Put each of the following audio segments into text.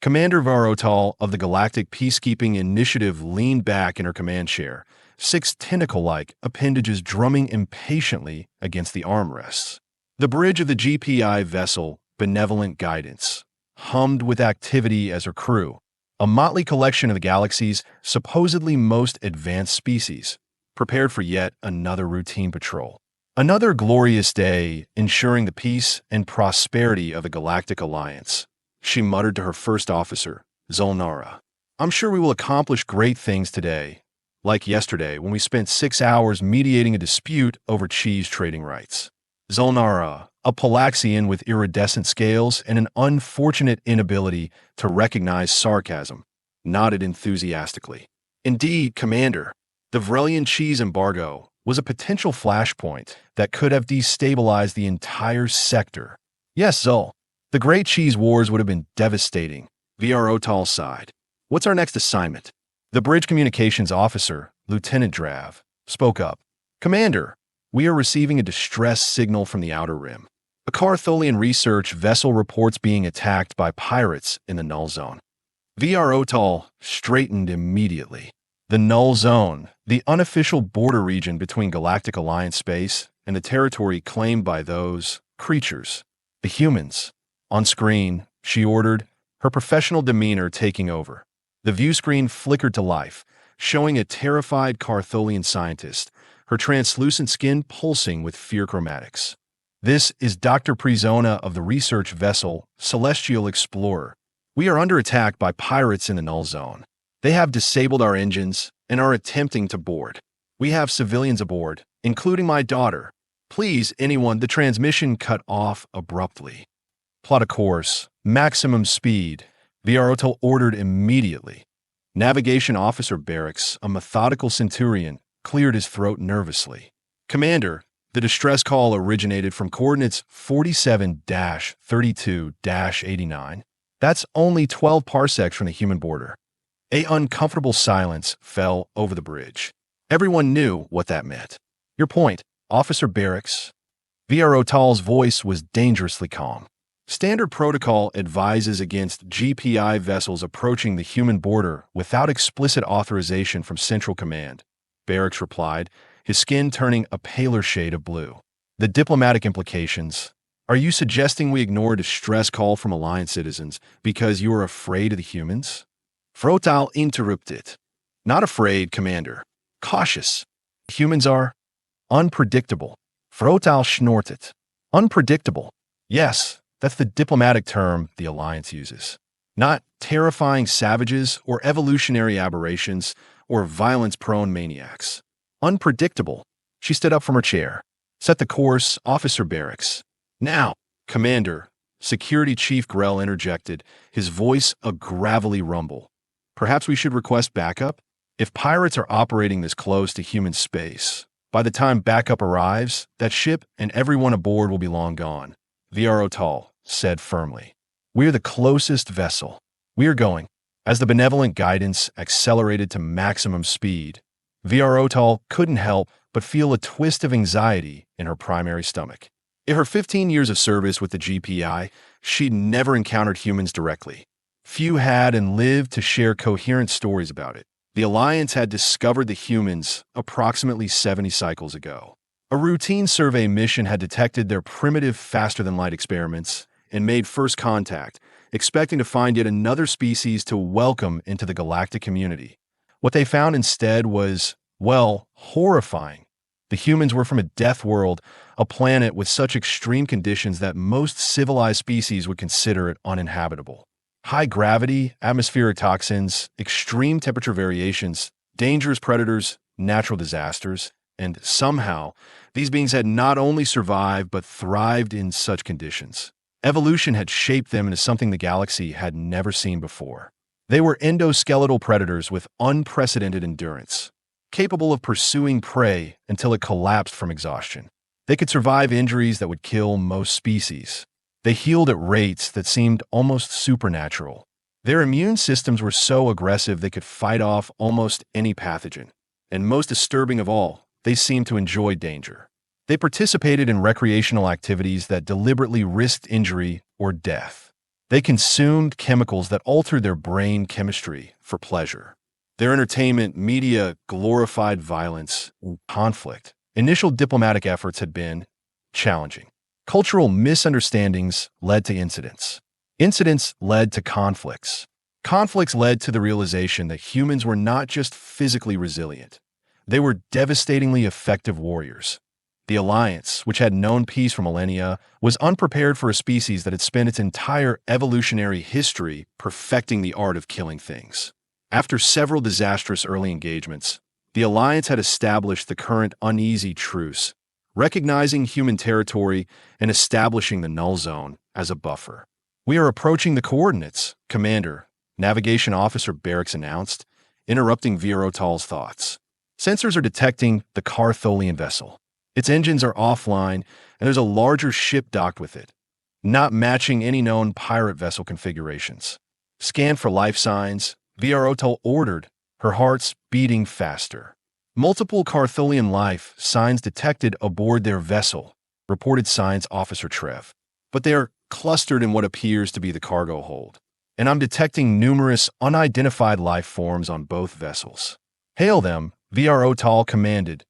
Commander Vro'taal of the Galactic Peacekeeping Initiative leaned back in her command chair, six tentacle-like appendages drumming impatiently against the armrests. The bridge of the GPI vessel, Benevolent Guidance, hummed with activity as her crew, a motley collection of the galaxy's supposedly most advanced species, prepared for yet another routine patrol. Another glorious day ensuring the peace and prosperity of the Galactic Alliance, she muttered to her first officer, Zolnara. I'm sure we will accomplish great things today, like yesterday when we spent 6 hours mediating a dispute over cheese trading rights. Zolnara, a Palaxian with iridescent scales and an unfortunate inability to recognize sarcasm, nodded enthusiastically. Indeed, Commander, the Vrelian cheese embargo was a potential flashpoint that could have destabilized the entire sector. Yes, Zol, the Great Cheese Wars would have been devastating. Vro'taal sighed. What's our next assignment? The bridge communications officer, Lieutenant Drav, spoke up. Commander, we are receiving a distress signal from the Outer Rim. A Cartholian research vessel reports being attacked by pirates in the Null Zone. Vro'taal straightened immediately. The Null Zone, the unofficial border region between Galactic Alliance space and the territory claimed by those creatures, the humans. On screen, she ordered, her professional demeanor taking over. The view screen flickered to life, showing a terrified Cartholian scientist, her translucent skin pulsing with fear chromatics. This is Dr. Prizona of the research vessel Celestial Explorer. We are under attack by pirates in the Null Zone. They have disabled our engines and are attempting to board. We have civilians aboard, including my daughter. Please, anyone, the transmission cut off abruptly. Plot a course, maximum speed, Vro'taal ordered immediately. Navigation Officer Barracks, a methodical centurion, cleared his throat nervously. Commander, the distress call originated from coordinates 47-32-89. That's only 12 parsecs from the human border. An uncomfortable silence fell over the bridge. Everyone knew what that meant. Your point, Officer Barracks. Vro'taal's voice was dangerously calm. Standard protocol advises against GPI vessels approaching the human border without explicit authorization from Central Command, Barracks replied, his skin turning a paler shade of blue. The diplomatic implications. Are you suggesting we ignore a distress call from Alliance citizens because you are afraid of the humans? Vro'taal interrupted. Not afraid, Commander. Cautious. Humans are unpredictable. Vro'taal snorted. Unpredictable. Yes, that's the diplomatic term the Alliance uses. Not terrifying savages or evolutionary aberrations or violence-prone maniacs. Unpredictable. She stood up from her chair. Set the course, Officer Barracks. Now, Commander, Security Chief Grell interjected, his voice a gravelly rumble. Perhaps we should request backup? If pirates are operating this close to human space, by the time backup arrives, that ship and everyone aboard will be long gone, Vro'taal said firmly. We're the closest vessel. We are going. As the Benevolent Guidance accelerated to maximum speed, Vro'taal couldn't help but feel a twist of anxiety in her primary stomach. In her 15 years of service with the GPI, she'd never encountered humans directly. Few had and lived to share coherent stories about it. The Alliance had discovered the humans approximately 70 cycles ago. A routine survey mission had detected their primitive faster-than-light experiments and made first contact, expecting to find yet another species to welcome into the galactic community. What they found instead was, well, horrifying. The humans were from a death world, a planet with such extreme conditions that most civilized species would consider it uninhabitable. High gravity, atmospheric toxins, extreme temperature variations, dangerous predators, natural disasters, and somehow, these beings had not only survived but thrived in such conditions. Evolution had shaped them into something the galaxy had never seen before. They were endoskeletal predators with unprecedented endurance, capable of pursuing prey until it collapsed from exhaustion. They could survive injuries that would kill most species. They healed at rates that seemed almost supernatural. Their immune systems were so aggressive they could fight off almost any pathogen. And most disturbing of all, they seemed to enjoy danger. They participated in recreational activities that deliberately risked injury or death. They consumed chemicals that altered their brain chemistry for pleasure. Their entertainment media glorified violence and conflict. Initial diplomatic efforts had been challenging. Cultural misunderstandings led to incidents. Incidents led to conflicts. Conflicts led to the realization that humans were not just physically resilient. They were devastatingly effective warriors. The Alliance, which had known peace for millennia, was unprepared for a species that had spent its entire evolutionary history perfecting the art of killing things. After several disastrous early engagements, the Alliance had established the current uneasy truce, recognizing human territory and establishing the null zone as a buffer. "We are approaching the coordinates, Commander," Navigation Officer Barracks announced, interrupting Vro'taal's thoughts. "Sensors are detecting the Cartholian vessel. Its engines are offline, and there's a larger ship docked with it, not matching any known pirate vessel configurations. Scan for life signs," Vro'taal ordered, her heart's beating faster. "Multiple Cartholian life signs detected aboard their vessel," reported Science Officer Trev. "But they are clustered in what appears to be the cargo hold, and I'm detecting numerous unidentified life forms on both vessels." "Hail them," Vro'taal commanded.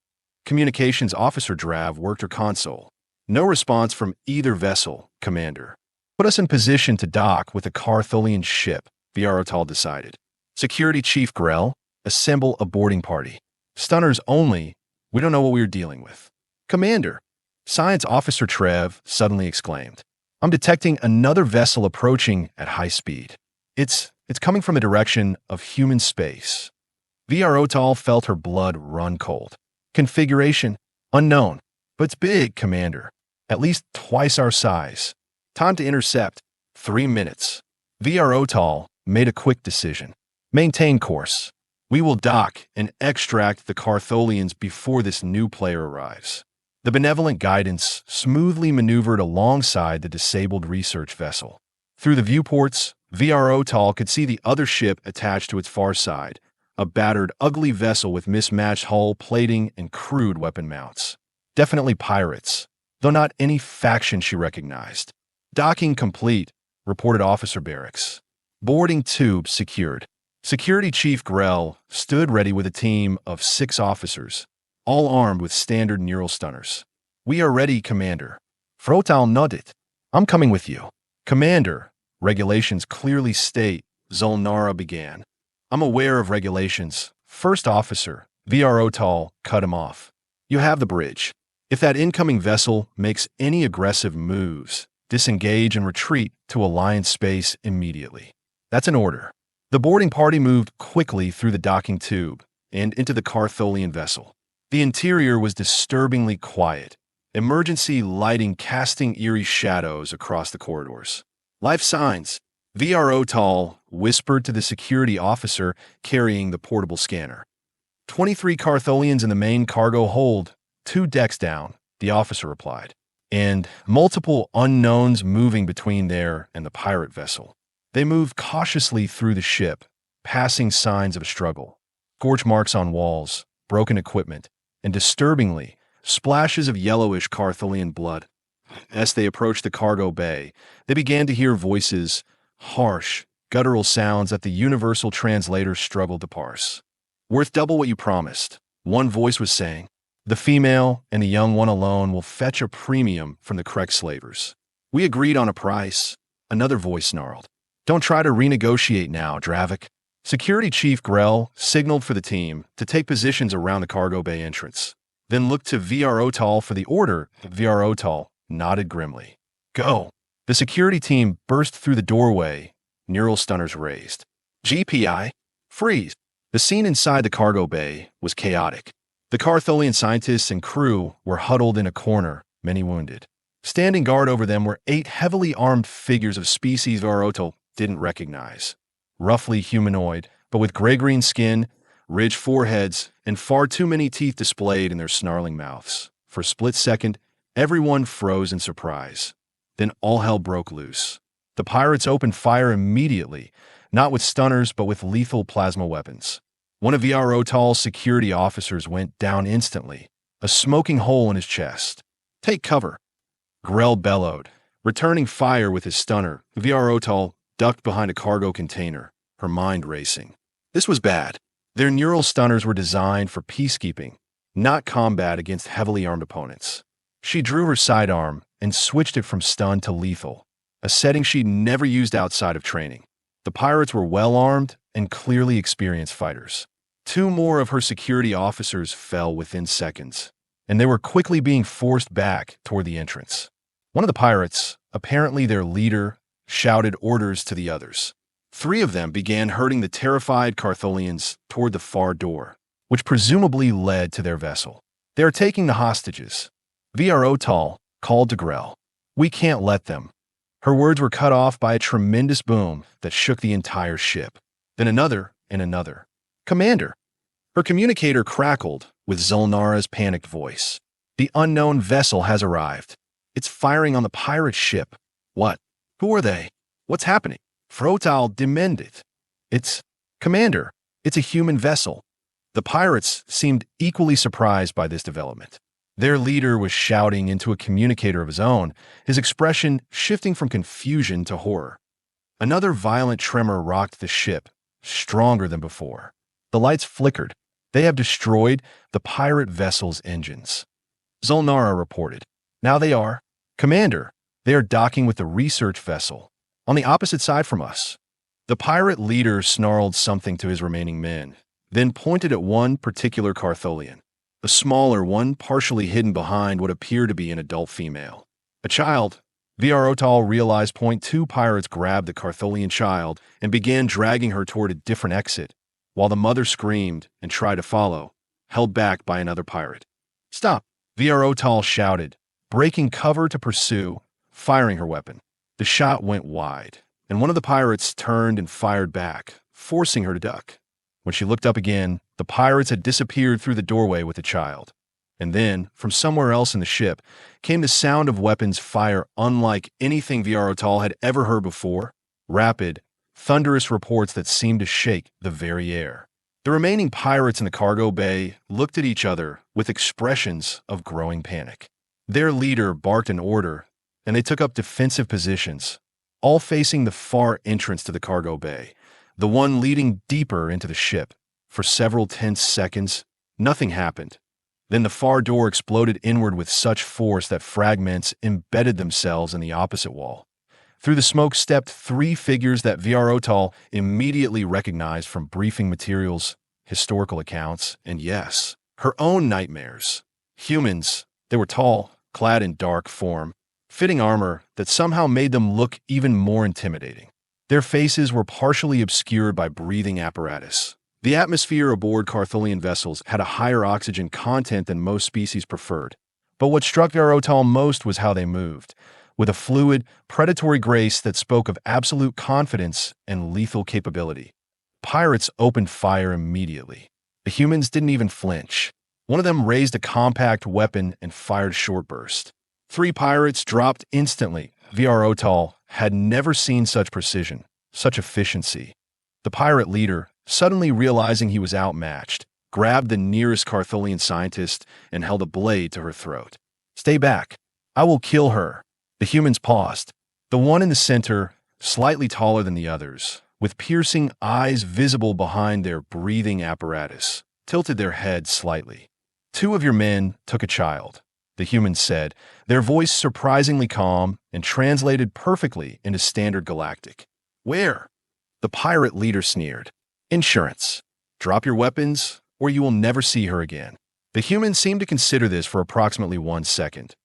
Communications Officer Drav worked her console. "No response from either vessel, Commander." "Put us in position to dock with a Cartholian ship," Vro'taal decided. "Security Chief Grell, assemble a boarding party. Stunners only. We don't know what we're dealing with." "Commander," Science Officer Trev suddenly exclaimed, "I'm detecting another vessel approaching at high speed. It's coming from the direction of human space." Vro'taal felt her blood run cold. "Configuration unknown, but it's big, Commander. At least twice our size. Time to intercept 3 minutes." Vro'taal made a quick decision. "Maintain course. We will dock and extract the Cartholians before this new player arrives." The benevolent guidance smoothly maneuvered alongside the disabled research vessel. Through the viewports, Vro'taal could see the other ship attached to its far side, a battered, ugly vessel with mismatched hull plating and crude weapon mounts. Definitely pirates, though not any faction she recognized. "Docking complete," reported Officer Barracks. "Boarding tubes secured." Security Chief Grell stood ready with a team of 6 officers, all armed with standard neural stunners. "We are ready, Commander." Vro'taal nodded. "I'm coming with you." "Commander," regulations clearly state, Zolnara began. "I'm aware of regulations." "First Officer," Vro'taal cut him off. "You have the bridge. If that incoming vessel makes any aggressive moves, disengage and retreat to Alliance space immediately." "That's an order." The boarding party moved quickly through the docking tube and into the Cartholian vessel. The interior was disturbingly quiet, emergency lighting casting eerie shadows across the corridors. "Life signs," Vro'taal whispered to the security officer carrying the portable scanner. 23 Cartholians in the main cargo hold, 2 decks down, the officer replied, and multiple unknowns moving between there and the pirate vessel. They moved cautiously through the ship, passing signs of a struggle. Scorch marks on walls, broken equipment, and disturbingly, splashes of yellowish Cartholian blood. As they approached the cargo bay, they began to hear voices, harsh, guttural sounds that the universal translator struggled to parse. "Worth double what you promised," one voice was saying. "The female and the young one alone will fetch a premium from the Krek slavers." "We agreed on a price," another voice snarled. "Don't try to renegotiate now, Dravik." Security Chief Grell signaled for the team to take positions around the cargo bay entrance, then looked to Vro'taal for the order. Vro'taal nodded grimly. "Go." The security team burst through the doorway, neural stunners raised. "GPI, freeze." The scene inside the cargo bay was chaotic. The Cartholian scientists and crew were huddled in a corner, many wounded. Standing guard over them were 8 heavily armed figures of species Vro'taal didn't recognize. Roughly humanoid, but with gray-green skin, ridged foreheads, and far too many teeth displayed in their snarling mouths. For a split second, everyone froze in surprise. Then all hell broke loose. The pirates opened fire immediately, not with stunners but with lethal plasma weapons. One of Vro'taal's security officers went down instantly, a smoking hole in his chest. "Take cover," Grell bellowed, Returning fire with his stunner, Vro'taal ducked behind a cargo container, her mind racing. This was bad. Their neural stunners were designed for peacekeeping, not combat against heavily armed opponents. She drew her sidearm and switched it from stun to lethal, a setting she'd never used outside of training. The pirates were well-armed and clearly experienced fighters. 2 more of her security officers fell within seconds, and they were quickly being forced back toward the entrance. One of the pirates, apparently their leader, shouted orders to the others. 3 of them began herding the terrified Cartholians toward the far door, which presumably led to their vessel. "They are taking the hostages," Vro'taal called to Grell. "We can't let them." Her words were cut off by a tremendous boom that shook the entire ship. Then another and another. "Commander!" Her communicator crackled with Zulnara's panicked voice. "The unknown vessel has arrived. It's firing on the pirate ship." "What? Who are they? What's happening?" Vro'taal demanded. "It's... Commander, it's a human vessel." The pirates seemed equally surprised by this development. Their leader was shouting into a communicator of his own, his expression shifting from confusion to horror. Another violent tremor rocked the ship, stronger than before. The lights flickered. "They have destroyed the pirate vessel's engines," Zulnara reported. "Now they are. Commander, they are docking with the research vessel, on the opposite side from us." The pirate leader snarled something to his remaining men, then pointed at one particular Cartholian, a smaller one partially hidden behind what appeared to be an adult female. A child. Vro'taal realized. 2 pirates grabbed the Cartholian child and began dragging her toward a different exit, while the mother screamed and tried to follow, held back by another pirate. "Stop!" Vro'taal shouted, breaking cover to pursue, firing her weapon. The shot went wide, and one of the pirates turned and fired back, forcing her to duck. When she looked up again, the pirates had disappeared through the doorway with the child. And then, from somewhere else in the ship, came the sound of weapons fire unlike anything Vro'taal had ever heard before. Rapid, thunderous reports that seemed to shake the very air. The remaining pirates in the cargo bay looked at each other with expressions of growing panic. Their leader barked an order, and they took up defensive positions, all facing the far entrance to the cargo bay, the one leading deeper into the ship. For several tense seconds, nothing happened. Then the far door exploded inward with such force that fragments embedded themselves in the opposite wall. Through the smoke stepped 3 figures that Vro'taal immediately recognized from briefing materials, historical accounts, and yes, her own nightmares. Humans. They were tall, clad in dark form, fitting armor that somehow made them look even more intimidating. Their faces were partially obscured by breathing apparatus. The atmosphere aboard Cartholian vessels had a higher oxygen content than most species preferred. But what struck Vro'taal most was how they moved, with a fluid, predatory grace that spoke of absolute confidence and lethal capability. Pirates opened fire immediately. The humans didn't even flinch. One of them raised a compact weapon and fired a short burst. 3 pirates dropped instantly. Vro'taal had never seen such precision, such efficiency. The pirate leader, suddenly realizing he was outmatched, grabbed the nearest Cartholian scientist and held a blade to her throat. "Stay back. I will kill her." The humans paused. The one in the center, slightly taller than the others, with piercing eyes visible behind their breathing apparatus, tilted their heads slightly. "2 of your men took a child," the human said, their voice surprisingly calm and translated perfectly into standard Galactic. "Where?" The pirate leader sneered. "Insurance. Drop your weapons, or you will never see her again." The humans seemed to consider this for approximately 1 second.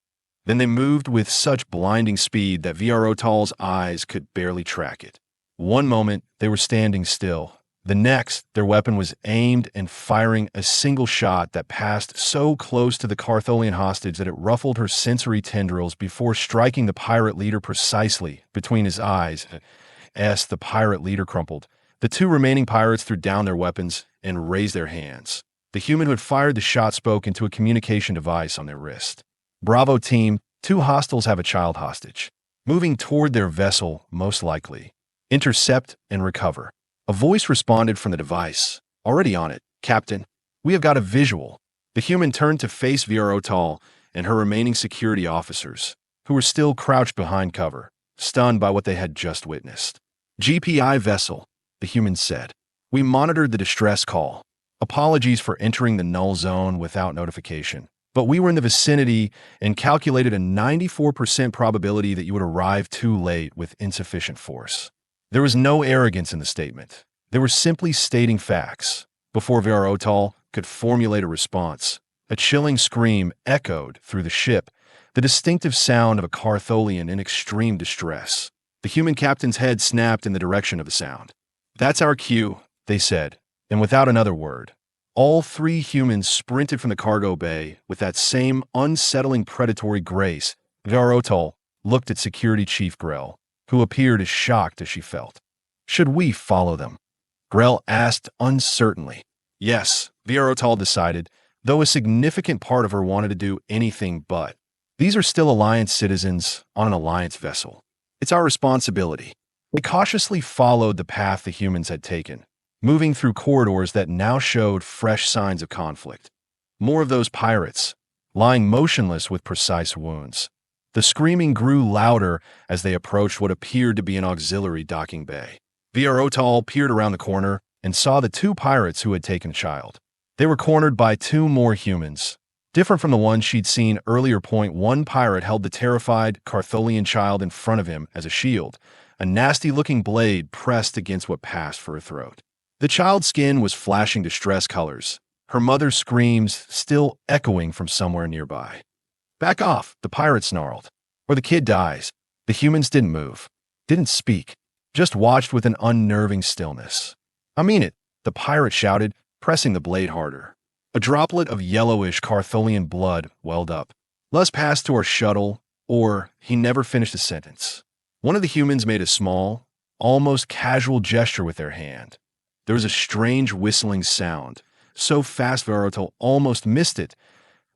Then they moved with such blinding speed that Vro'taal's eyes could barely track it. One moment, they were standing still. The next, their weapon was aimed and firing a single shot that passed so close to the Cartholian hostage that it ruffled her sensory tendrils before striking the pirate leader precisely between his eyes. The pirate leader crumpled. The 2 remaining pirates threw down their weapons and raised their hands. The human who had fired the shot spoke into a communication device on their wrist. "Bravo team, 2 hostiles have a child hostage. Moving toward their vessel, most likely. Intercept and recover." A voice responded from the device. "Already on it, Captain. We have got a visual." The human turned to face Vro'taal and her remaining security officers. who were still crouched behind cover, stunned by what they had just witnessed. GPI vessel, the humans said. We monitored the distress call. Apologies for entering the null zone without notification, but we were in the vicinity and calculated a 94% probability that you would arrive too late with insufficient force. There was no arrogance in the statement. They were simply stating facts. Before Vro'taal could formulate a response, a chilling scream echoed through the ship, the distinctive sound of a Cartholian in extreme distress. The human captain's head snapped in the direction of the sound. That's our cue, they said, and without another word, all three humans sprinted from the cargo bay with that same unsettling predatory grace. Vro'taal looked at Security Chief Grell, who appeared as shocked as she felt. Should we follow them? Grell asked uncertainly. Yes, Vro'taal decided, though a significant part of her wanted to do anything but. These are still Alliance citizens on an Alliance vessel. It's our responsibility. They cautiously followed the path the humans had taken, moving through corridors that now showed fresh signs of conflict. More of those pirates, lying motionless with precise wounds. The screaming grew louder as they approached what appeared to be an auxiliary docking bay. Vro'taal peered around the corner and saw the two pirates who had taken a child. They were cornered by two more humans. Different from the one she'd seen earlier. One pirate held the terrified Cartholian child in front of him as a shield, a nasty-looking blade pressed against what passed for her throat. The child's skin was flashing distress colors, her mother's screams still echoing from somewhere nearby. Back off, the pirate snarled, or the kid dies. The humans didn't move, didn't speak, just watched with an unnerving stillness. I mean it, the pirate shouted, pressing the blade harder. A droplet of yellowish Cartholian blood welled up. Let's pass to our shuttle, or he never finished a sentence. One of the humans made a small, almost casual gesture with their hand. There was a strange whistling sound, so fast Vro'taal almost missed it.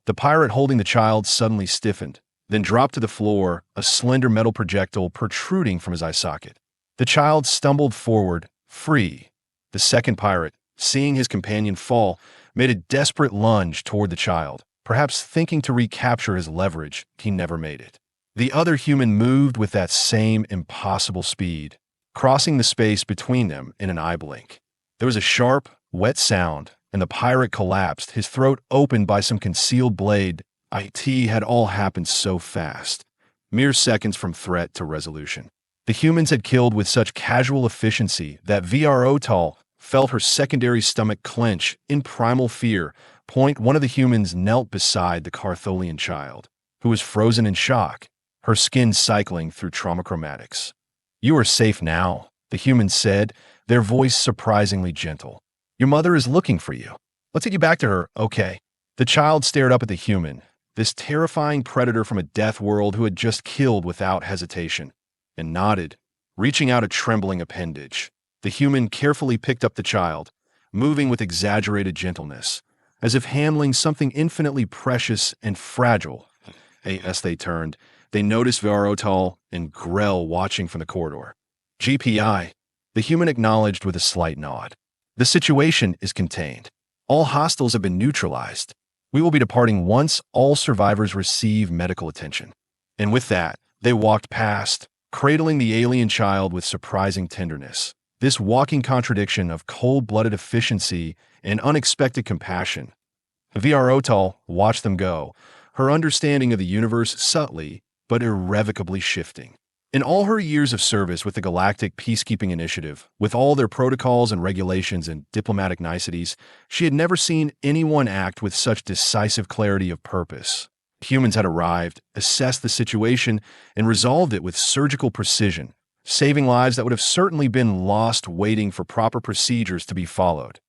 The pirate holding the child suddenly stiffened, then dropped to the floor, a slender metal projectile protruding from his eye socket. The child stumbled forward, free. The second pirate, seeing his companion fall, made a desperate lunge toward the child, perhaps thinking to recapture his leverage. He never made it. The other human moved with that same impossible speed, crossing the space between them in an eye blink. There was a sharp, wet sound, and the pirate collapsed, his throat opened by some concealed blade. It had all happened so fast, mere seconds from threat to resolution. The humans had killed with such casual efficiency that Vro'taal felt her secondary stomach clench in primal fear. One of the humans knelt beside the Cartholian child, who was frozen in shock, her skin cycling through trauma chromatics. You are safe now, the humans said, their voice surprisingly gentle. Your mother is looking for you. Let's get you back to her, okay? The child stared up at the human, this terrifying predator from a death world who had just killed without hesitation, and nodded, reaching out a trembling appendage. The human carefully picked up the child, moving with exaggerated gentleness, as if handling something infinitely precious and fragile. As they turned, they noticed Vro'taal and Grell watching from the corridor. GPI, the human acknowledged with a slight nod. The situation is contained. All hostiles have been neutralized. We will be departing once all survivors receive medical attention. And with that, they walked past, cradling the alien child with surprising tenderness. This walking contradiction of cold-blooded efficiency and unexpected compassion. Vro'taal watched them go, her understanding of the universe subtly but irrevocably shifting. In all her years of service with the Galactic Peacekeeping Initiative, with all their protocols and regulations and diplomatic niceties, she had never seen anyone act with such decisive clarity of purpose. Humans had arrived, assessed the situation, and resolved it with surgical precision, saving lives that would have certainly been lost waiting for proper procedures to be followed.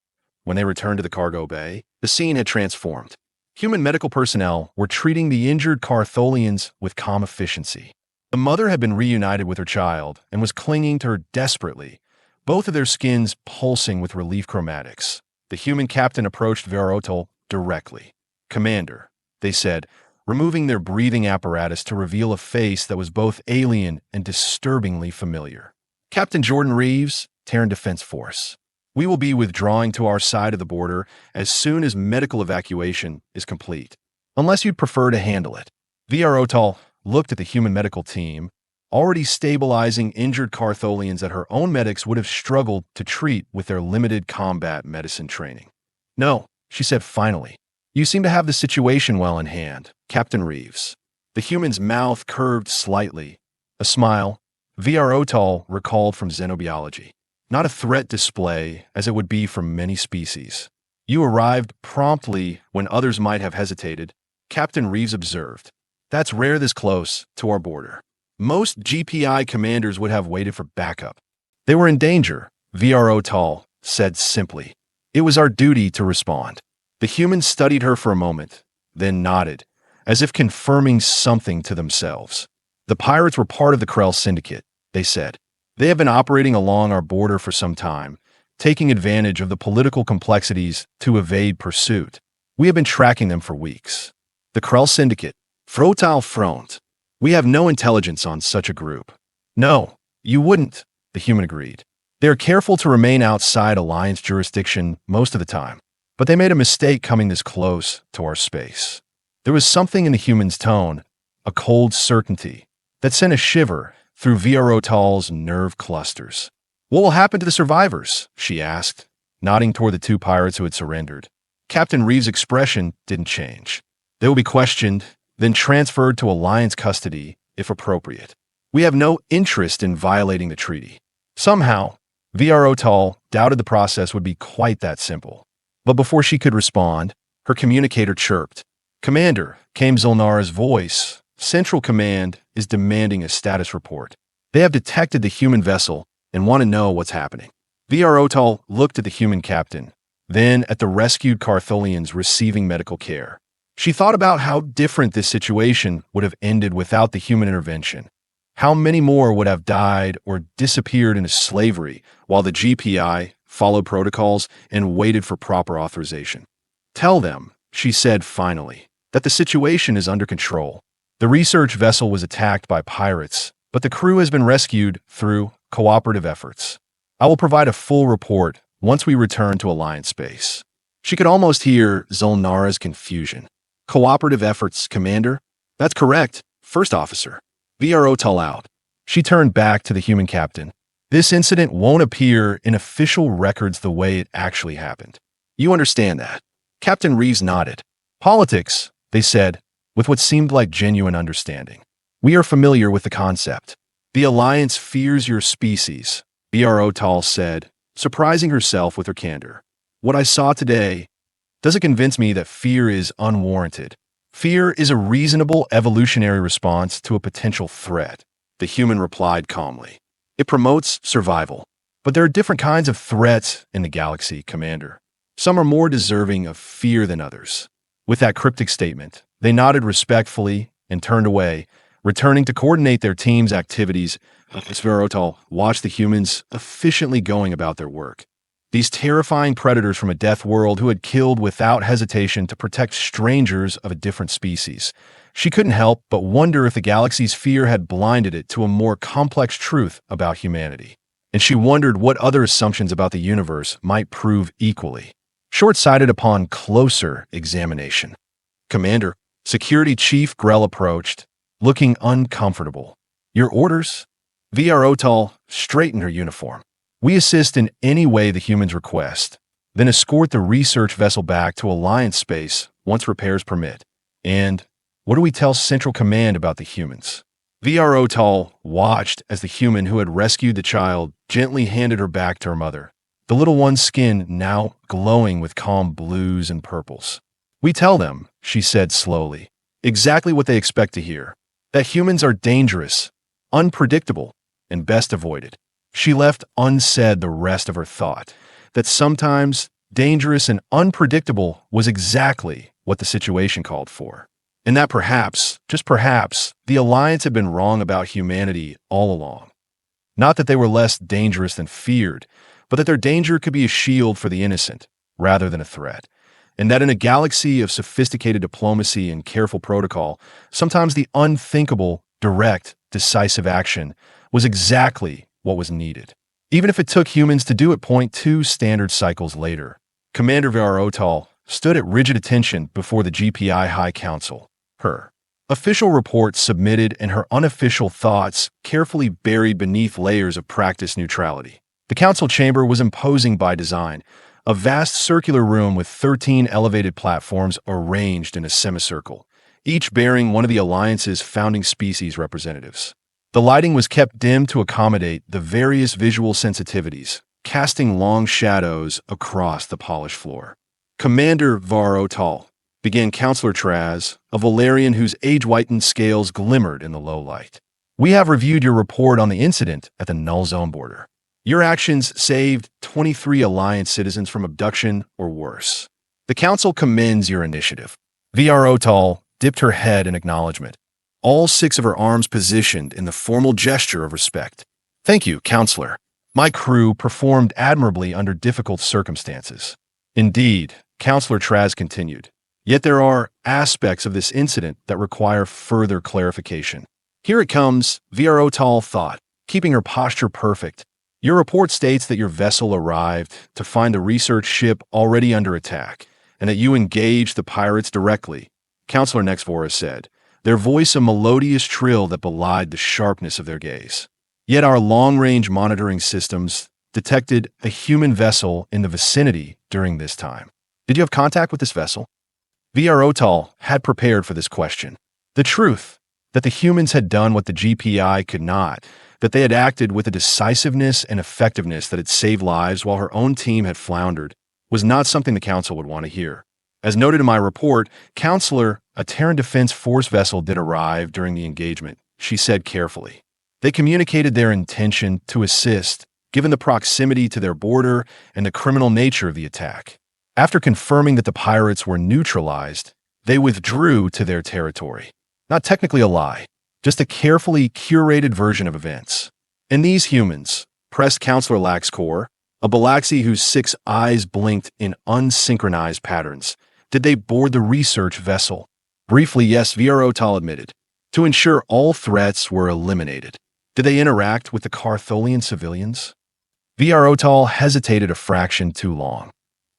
When they returned to the cargo bay, the scene had transformed. Human medical personnel were treating the injured Cartholians with calm efficiency. The mother had been reunited with her child and was clinging to her desperately, both of their skins pulsing with relief chromatics. The human captain approached Vro'taal directly. "Commander," they said, removing their breathing apparatus to reveal a face that was both alien and disturbingly familiar. "Captain Jordan Reeves, Terran Defense Force. We will be withdrawing to our side of the border as soon as medical evacuation is complete, unless you'd prefer to handle it." Vro'taal looked at the human medical team, already stabilizing injured Cartholians that her own medics would have struggled to treat with their limited combat medicine training. "No," she said finally. "You seem to have the situation well in hand, Captain Reeves." The human's mouth curved slightly. A smile, Vro'taal recalled from xenobiology. Not a threat display, as it would be for many species. "You arrived promptly when others might have hesitated," Captain Reeves observed. "That's rare this close to our border. Most GPI commanders would have waited for backup." "They were in danger," Vro'taal said simply. "It was our duty to respond." The human studied her for a moment, then nodded, as if confirming something to themselves. "The pirates were part of the Krell Syndicate," they said. "They have been operating along our border for some time, taking advantage of the political complexities to evade pursuit. We have been tracking them for weeks." "The Krell Syndicate," Vro'taal frowned. "We have no intelligence on such a group." "No, you wouldn't," the human agreed. "They are careful to remain outside Alliance jurisdiction most of the time, but they made a mistake coming this close to our space." There was something in the human's tone, a cold certainty, that sent a shiver through Vro'taal's nerve clusters. "What will happen to the survivors?" she asked, nodding toward the two pirates who had surrendered. Captain Reeves' expression didn't change. "They will be questioned, then transferred to Alliance custody, if appropriate. We have no interest in violating the treaty." Somehow, Vro'taal doubted the process would be quite that simple. But before she could respond, her communicator chirped. "Commander," came Zulnara's voice, "Central Command is demanding a status report. They have detected the human vessel and want to know what's happening." Vro'taal looked at the human captain, then at the rescued Cartholians receiving medical care. She thought about how different this situation would have ended without the human intervention. How many more would have died or disappeared into slavery while the GPI followed protocols and waited for proper authorization. "Tell them," she said finally, "that the situation is under control. The research vessel was attacked by pirates, but the crew has been rescued through cooperative efforts. I will provide a full report once we return to Alliance space." She could almost hear Zulnara's confusion. "Cooperative efforts, Commander?" "That's correct, First Officer." Vro'taal out. She turned back to the human captain. "This incident won't appear in official records the way it actually happened. You understand that?" Captain Reeves nodded. "Politics," they said, with what seemed like genuine understanding. "We are familiar with the concept." "The Alliance fears your species," Vro'taal said, surprising herself with her candor. "What I saw today doesn't convince me that fear is unwarranted. Fear is a reasonable evolutionary response to a potential threat," the human replied calmly. "It promotes survival. But there are different kinds of threats in the galaxy, Commander. Some are more deserving of fear than others." With that cryptic statement, they nodded respectfully and turned away, returning to coordinate their team's activities as Vro'taal watched the humans efficiently going about their work. These terrifying predators from a death world who had killed without hesitation to protect strangers of a different species. She couldn't help but wonder if the galaxy's fear had blinded it to a more complex truth about humanity. And she wondered what other assumptions about the universe might prove equally short-sighted upon closer examination. "Commander," Security Chief Grell approached, looking uncomfortable. "Your orders?" Vro'taal straightened her uniform. "We assist in any way the humans request, then escort the research vessel back to Alliance space once repairs permit. And what do we tell Central Command about the humans?" Vro'taal watched as the human who had rescued the child gently handed her back to her mother, the little one's skin now glowing with calm blues and purples. "We tell them," she said slowly, "exactly what they expect to hear. That humans are dangerous, unpredictable, and best avoided." She left unsaid the rest of her thought, that sometimes dangerous and unpredictable was exactly what the situation called for. And that perhaps, just perhaps, the Alliance had been wrong about humanity all along. Not that they were less dangerous than feared, but that their danger could be a shield for the innocent, rather than a threat. And that in a galaxy of sophisticated diplomacy and careful protocol, sometimes the unthinkable, direct, decisive action was exactly what was needed. Even if it took humans to do it 0.2 standard cycles later. Commander Vro'taal stood at rigid attention before the GPI High Council. Her Official reports submitted and her unofficial thoughts carefully buried beneath layers of practiced neutrality. The council chamber was imposing by design, a vast circular room with 13 elevated platforms arranged in a semicircle, each bearing one of the Alliance's founding species representatives. The lighting was kept dim to accommodate the various visual sensitivities, casting long shadows across the polished floor. Commander Vro'taal, began Counselor Traz, a Valerian whose age-whitened scales glimmered in the low light. We have reviewed your report on the incident at the Null Zone border. Your actions saved 23 Alliance citizens from abduction or worse. The Council commends your initiative. Vro'taal dipped her head in acknowledgement, all 6 of her arms positioned in the formal gesture of respect. Thank you, Counselor. My crew performed admirably under difficult circumstances. Indeed, Counselor Traz continued. Yet there are aspects of this incident that require further clarification. Here it comes, Vro'taal thought, keeping her posture perfect. Your report states that your vessel arrived to find the research ship already under attack, and that you engaged the pirates directly, Counselor Nexvora said, their voice a melodious trill that belied the sharpness of their gaze. Yet our long-range monitoring systems detected a human vessel in the vicinity during this time. Did you have contact with this vessel? Vro'taal had prepared for this question. The truth, that the humans had done what the GPI could not, that they had acted with a decisiveness and effectiveness that had saved lives while her own team had floundered, was not something the Council would want to hear. As noted in my report, Counselor, a Terran Defense Force vessel did arrive during the engagement, she said carefully. They communicated their intention to assist, given the proximity to their border and the criminal nature of the attack. After confirming that the pirates were neutralized, they withdrew to their territory. Not technically a lie, just a carefully curated version of events. And these humans, pressed Counselor Laxcor, a Balaxi whose 6 eyes blinked in unsynchronized patterns, did they board the research vessel? Briefly, yes, Vro'taal admitted, to ensure all threats were eliminated. Did they interact with the Cartholian civilians? Vro'taal hesitated a fraction too long.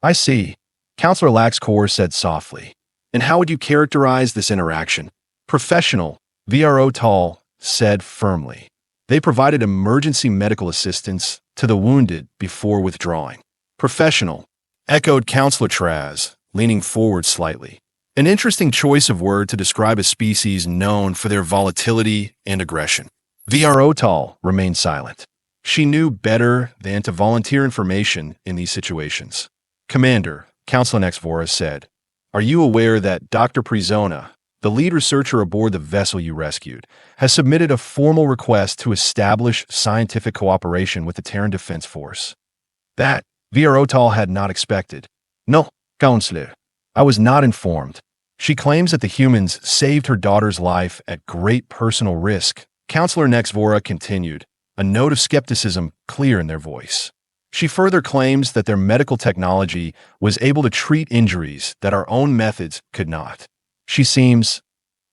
I see, Counselor Laxcor said softly. And how would you characterize this interaction? Professional, Vro'taal said firmly. They provided emergency medical assistance to the wounded before withdrawing. Professional, echoed Counselor Traz, leaning forward slightly. An interesting choice of word to describe a species known for their volatility and aggression. Vro'taal remained silent. She knew better than to volunteer information in these situations. Commander, Counselor Nexvora said, are you aware that Dr. Prizona, the lead researcher aboard the vessel you rescued, has submitted a formal request to establish scientific cooperation with the Terran Defense Force? That, Vro'taal had not expected. No, Counselor, I was not informed. She claims that the humans saved her daughter's life at great personal risk. Counselor Nexvora continued, a note of skepticism clear in their voice. She further claims that their medical technology was able to treat injuries that our own methods could not. She seems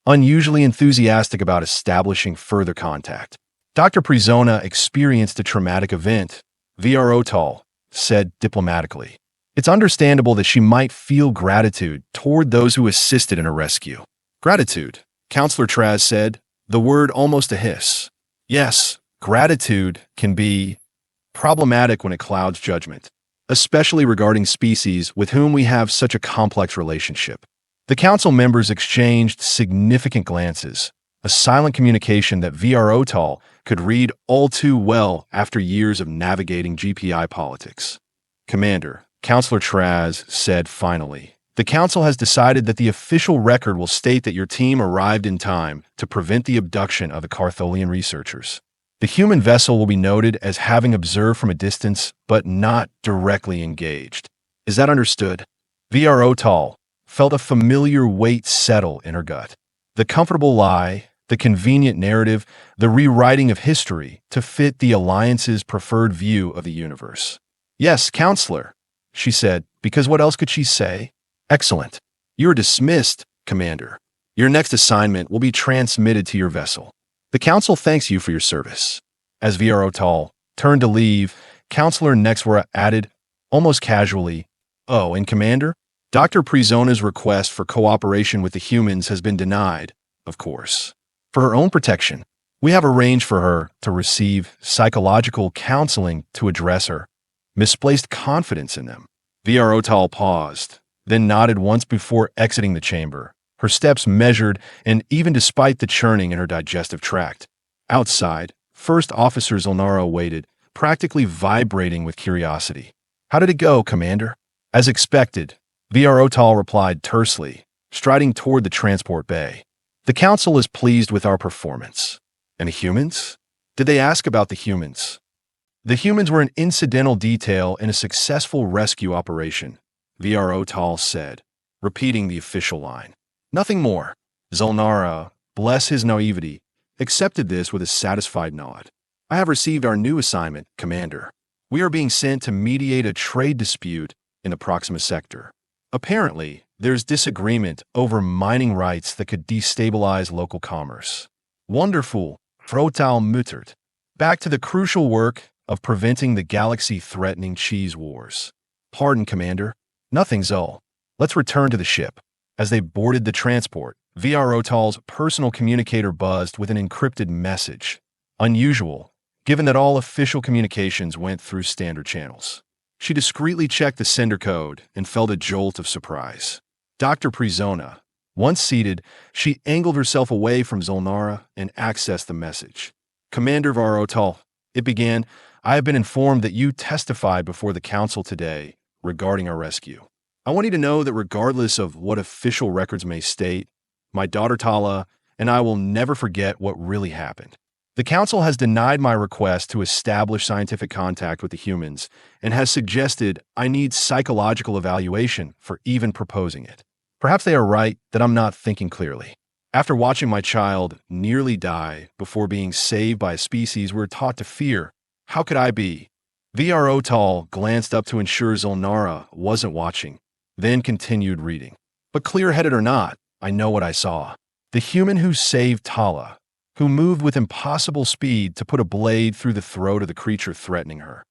unusually enthusiastic about establishing further contact. Dr. Prizona experienced a traumatic event, Vro'taal said diplomatically. It's understandable that she might feel gratitude toward those who assisted in her rescue. Gratitude, Counselor Traz said, the word almost a hiss. Yes, gratitude can be problematic when it clouds judgment, especially regarding species with whom we have such a complex relationship. The Council members exchanged significant glances, a silent communication that Vro'taal could read all too well after years of navigating GPI politics. Commander, Counselor Traz said finally, the Council has decided that the official record will state that your team arrived in time to prevent the abduction of the Cartholian researchers. The human vessel will be noted as having observed from a distance, but not directly engaged. Is that understood? Vro'taal felt a familiar weight settle in her gut. The comfortable lie, the convenient narrative, the rewriting of history to fit the Alliance's preferred view of the universe. Yes, Counselor, she said, because what else could she say? Excellent. You are dismissed, Commander. Your next assignment will be transmitted to your vessel. The Council thanks you for your service. As Vro'taal turned to leave, Counselor Nexvora added, almost casually, oh, and Commander, Dr. Prizona's request for cooperation with the humans has been denied, of course. For her own protection, we have arranged for her to receive psychological counseling to address her misplaced confidence in them. Vro'taal paused, then nodded once before exiting the chamber, her steps measured and even despite the churning in her digestive tract. Outside, First Officer Zolnara waited, practically vibrating with curiosity. "How did it go, Commander?" As expected, Vro'taal replied tersely, striding toward the transport bay. "The Council is pleased with our performance." "And the humans?" "Did they ask about the humans?" "The humans were an incidental detail in a successful rescue operation," Vro'taal said, repeating the official line. "Nothing more." Zolnara, bless his naivety, accepted this with a satisfied nod. "I have received our new assignment, Commander. We are being sent to mediate a trade dispute in the Proxima sector. Apparently, there's disagreement over mining rights that could destabilize local commerce." "Wonderful," Vro'taal muttered. "Back to the crucial work of preventing the galaxy-threatening cheese wars." "Pardon, Commander." "Nothing, Zol. Let's return to the ship." As they boarded the transport, Vro'taal's personal communicator buzzed with an encrypted message. Unusual, given that all official communications went through standard channels. She discreetly checked the sender code and felt a jolt of surprise. Dr. Prizona. Once seated, she angled herself away from Zolnara and accessed the message. "Commander Vro'taal," it began, "I have been informed that you testified before the Council today regarding our rescue. I want you to know that regardless of what official records may state, my daughter Tala and I will never forget what really happened. The Council has denied my request to establish scientific contact with the humans and has suggested I need psychological evaluation for even proposing it. Perhaps they are right that I'm not thinking clearly. After watching my child nearly die before being saved by a species we're taught to fear, how could I be?" Vro'taal glanced up to ensure Zolnara wasn't watching, then continued reading. "But clear-headed or not, I know what I saw. The human who saved Tala, who moved with impossible speed to put a blade through the throat of the creature threatening her.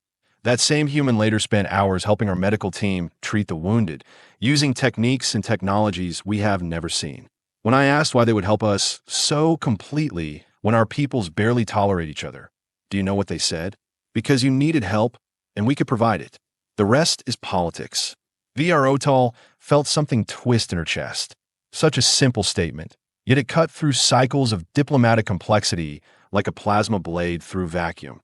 That same human later spent hours helping our medical team treat the wounded, using techniques and technologies we have never seen. When I asked why they would help us so completely when our peoples barely tolerate each other, do you know what they said? Because you needed help, and we could provide it. The rest is politics." Vro'taal felt something twist in her chest. Such a simple statement, yet it cut through cycles of diplomatic complexity like a plasma blade through vacuum.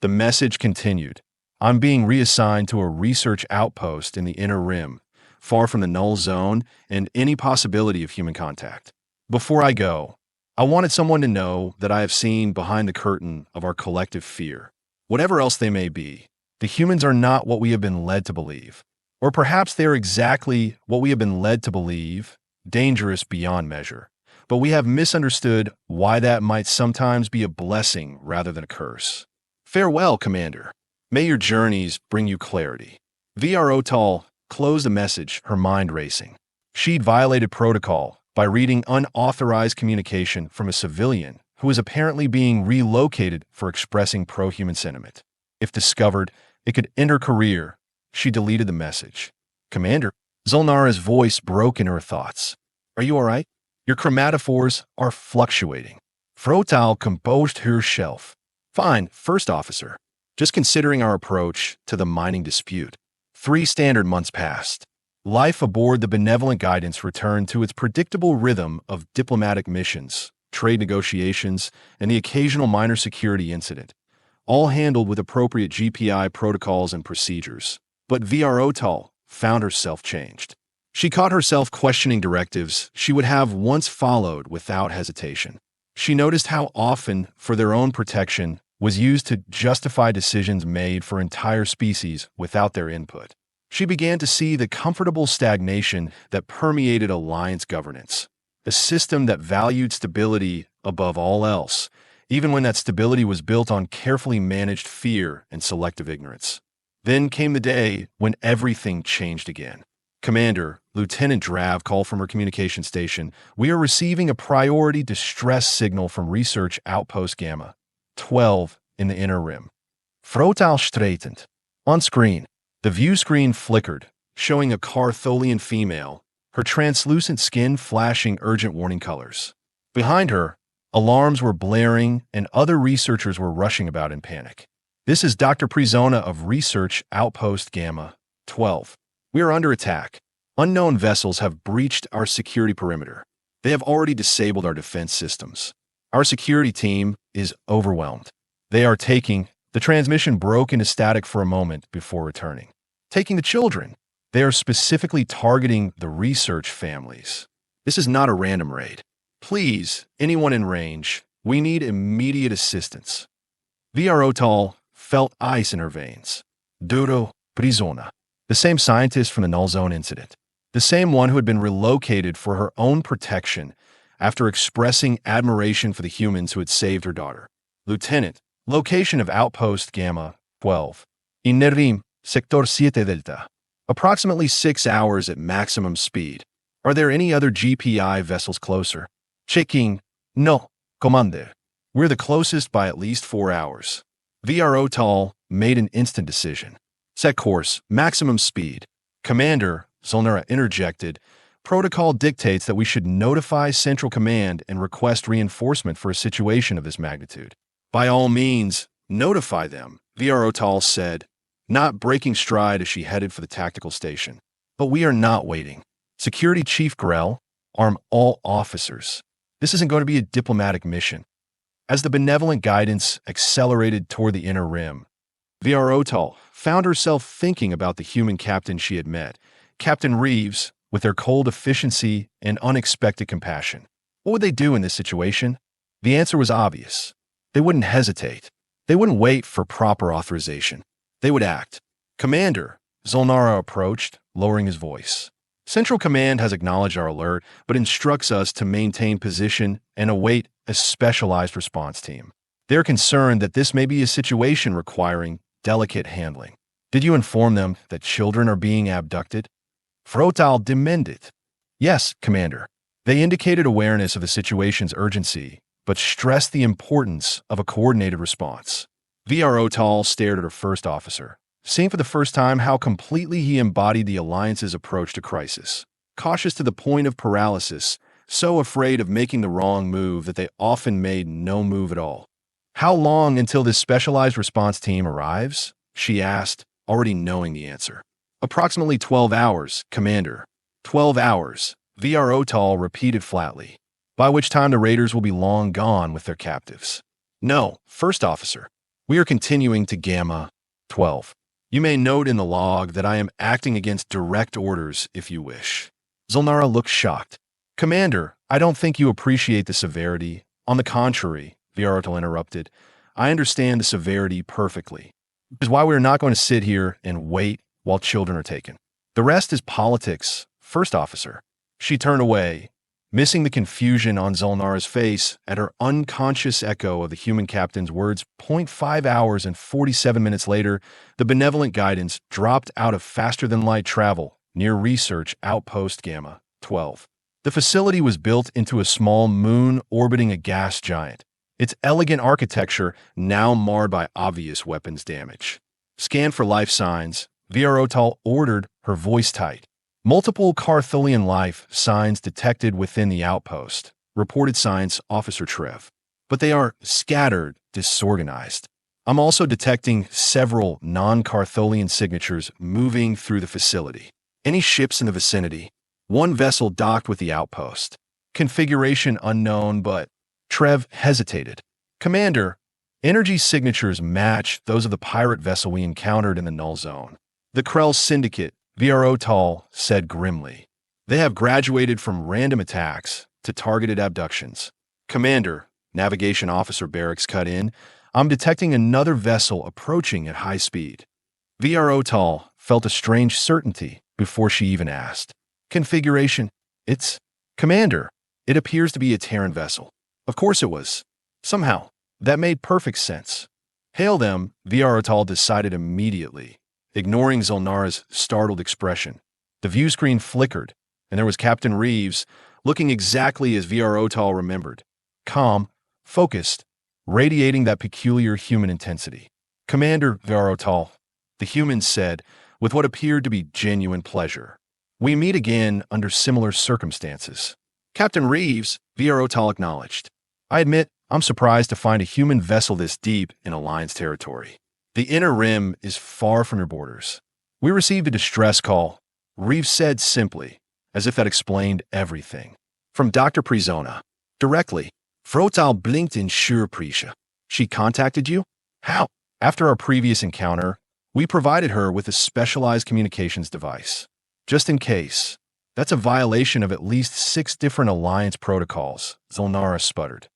The message continued. "I'm being reassigned to a research outpost in the Inner Rim, far from the null zone and any possibility of human contact. Before I go, I wanted someone to know that I have seen behind the curtain of our collective fear. Whatever else they may be, the humans are not what we have been led to believe. Or perhaps they are exactly what we have been led to believe, dangerous beyond measure. But we have misunderstood why that might sometimes be a blessing rather than a curse. Farewell, Commander. May your journeys bring you clarity." Vro'taal closed the message, her mind racing. She'd violated protocol by reading unauthorized communication from a civilian who was apparently being relocated for expressing pro-human sentiment. If discovered, it could end her career. She deleted the message. "Commander," Zolnara's voice broke in her thoughts. "Are you all right? Your chromatophores are fluctuating." Vro'taal composed herself. "Fine, First Officer. Just considering our approach to the mining dispute." 3 standard months passed. Life aboard the benevolent guidance returned to its predictable rhythm of diplomatic missions, trade negotiations, and the occasional minor security incident, all handled with appropriate GPI protocols and procedures. But Vro'taal found herself changed. She caught herself questioning directives she would have once followed without hesitation. She noticed how often, for their own protection, was used to justify decisions made for entire species without their input. She began to see the comfortable stagnation that permeated alliance governance, a system that valued stability above all else, even when that stability was built on carefully managed fear and selective ignorance. Then came the day when everything changed again. "Commander," Lieutenant Drav called from her communication station, "we are receiving a priority distress signal from Research Outpost Gamma 12 in the Inner Rim." Vro'taal straightened. On screen, the view screen flickered, showing a Cartholian female, her translucent skin flashing urgent warning colors. Behind her, alarms were blaring and other researchers were rushing about in panic. This is Dr. Prizona of Research Outpost Gamma 12. We are under attack. Unknown vessels have breached our security perimeter. They have already disabled our defense systems. Our security team is overwhelmed. They are taking. The transmission broke into static for a moment before returning. Taking the children. They are specifically targeting the research families. This is not a random raid. Please, anyone in range, we need immediate assistance. Vro'taal felt ice in her veins. Duro Prizona, the same scientist from the Null Zone incident. The same one who had been relocated for her own protection after expressing admiration for the humans who had saved her daughter. Lieutenant, location of Outpost Gamma 12. Inerim, Sector 7 Delta. Approximately 6 hours at maximum speed. Are there any other GPI vessels closer? Checking. No, Commander. We're the closest by at least 4 hours. Vro'taal made an instant decision. Set course, maximum speed. Commander, Zolnara interjected, protocol dictates that we should notify Central Command and request reinforcement for a situation of this magnitude. By all means, notify them, Vro'taal said, not breaking stride as she headed for the tactical station. But we are not waiting. Security Chief Grell, arm all officers. This isn't going to be a diplomatic mission. As the benevolent guidance accelerated toward the inner rim, Vro'taal found herself thinking about the human captain she had met, Captain Reeves, with their cold efficiency and unexpected compassion. What would they do in this situation? The answer was obvious. They wouldn't hesitate. They wouldn't wait for proper authorization. They would act. Commander, Zolnara approached, lowering his voice. Central Command has acknowledged our alert, but instructs us to maintain position and await a specialized response team. They're concerned that this may be a situation requiring delicate handling. Did you inform them that children are being abducted? Vro'taal demanded. Yes, Commander. They indicated awareness of the situation's urgency, but stressed the importance of a coordinated response. Vro'taal stared at her first officer, seeing for the first time how completely he embodied the Alliance's approach to crisis. Cautious to the point of paralysis, so afraid of making the wrong move that they often made no move at all. How long until this specialized response team arrives? She asked, already knowing the answer. Approximately 12 hours, Commander. 12 hours, Vro'taal repeated flatly, by which time the raiders will be long gone with their captives. No, First Officer. We are continuing to Gamma 12. You may note in the log that I am acting against direct orders if you wish. Zolnara looked shocked. Commander, I don't think you appreciate the severity. On the contrary, Vro'taal interrupted, I understand the severity perfectly. This is why we are not going to sit here and wait while children are taken. The rest is politics, First Officer. She turned away, missing the confusion on Zolnara's face at her unconscious echo of the human captain's words. 0.5 hours and 47 minutes later, the benevolent guidance dropped out of faster-than-light travel near Research Outpost Gamma 12. The facility was built into a small moon orbiting a gas giant, its elegant architecture now marred by obvious weapons damage. Scan for life signs, Vro'taal ordered, her voice tight. Multiple Cartholian life signs detected within the outpost, reported Science Officer Trev. But they are scattered, disorganized. I'm also detecting several non-Cartholian signatures moving through the facility. Any ships in the vicinity? One vessel docked with the outpost. Configuration unknown, but Trev hesitated. Commander, energy signatures match those of the pirate vessel we encountered in the Null Zone. The Krell Syndicate, Vro'taal said grimly. They have graduated from random attacks to targeted abductions. Commander, Navigation Officer Barracks cut in, I'm detecting another vessel approaching at high speed. Vro'taal felt a strange certainty before she even asked. Configuration, it's... Commander, it appears to be a Terran vessel. Of course it was. Somehow, that made perfect sense. Hail them, Vro'taal decided immediately, ignoring Zolnara's startled expression. The view screen flickered, and there was Captain Reeves, looking exactly as Vro'taal remembered. Calm, focused, radiating that peculiar human intensity. Commander Vro'taal, the human said, with what appeared to be genuine pleasure. We meet again under similar circumstances. Captain Reeves, Vro'taal acknowledged. I admit, I'm surprised to find a human vessel this deep in Alliance territory. The inner rim is far from your borders. We received a distress call, Reeves said simply, as if that explained everything. From Dr. Prizona. Directly. Vro'taal blinked in surprise. She contacted you? How? After our previous encounter, we provided her with a specialized communications device. Just in case. That's a violation of at least 6 different Alliance protocols, Zulnara sputtered.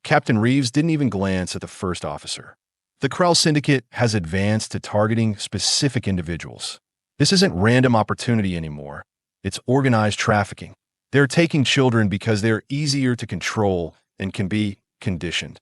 Captain Reeves didn't even glance at the first officer. The Krell Syndicate has advanced to targeting specific individuals. This isn't random opportunity anymore. It's organized trafficking. They're taking children because they're easier to control and can be conditioned.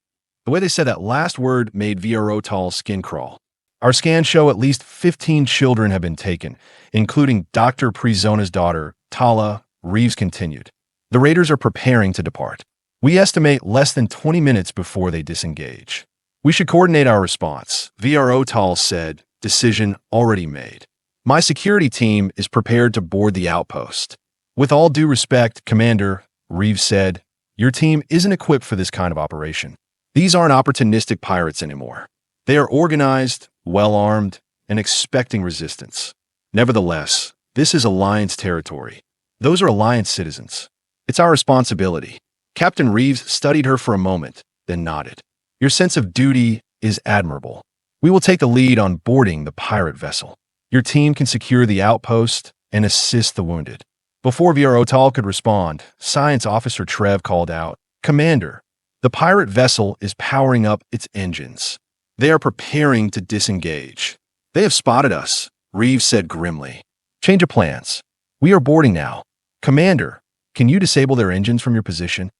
The way they said that last word made Vro'taal's skin crawl. Our scans show at least 15 children have been taken, including Dr. Prizona's daughter, Tala. Reeves continued. The raiders are preparing to depart. We estimate less than 20 minutes before they disengage. We should coordinate our response, Vro'taal said, decision already made. My security team is prepared to board the outpost. With all due respect, Commander, Reeves said, your team isn't equipped for this kind of operation. These aren't opportunistic pirates anymore. They are organized, well-armed, and expecting resistance. Nevertheless, this is Alliance territory. Those are Alliance citizens. It's our responsibility. Captain Reeves studied her for a moment, then nodded. Your sense of duty is admirable. We will take the lead on boarding the pirate vessel. Your team can secure the outpost and assist the wounded. Before Vro'taal could respond, Science Officer Trev called out, Commander, the pirate vessel is powering up its engines. They are preparing to disengage. They have spotted us, Reeves said grimly. Change of plans. We are boarding now. Commander, can you disable their engines from your position?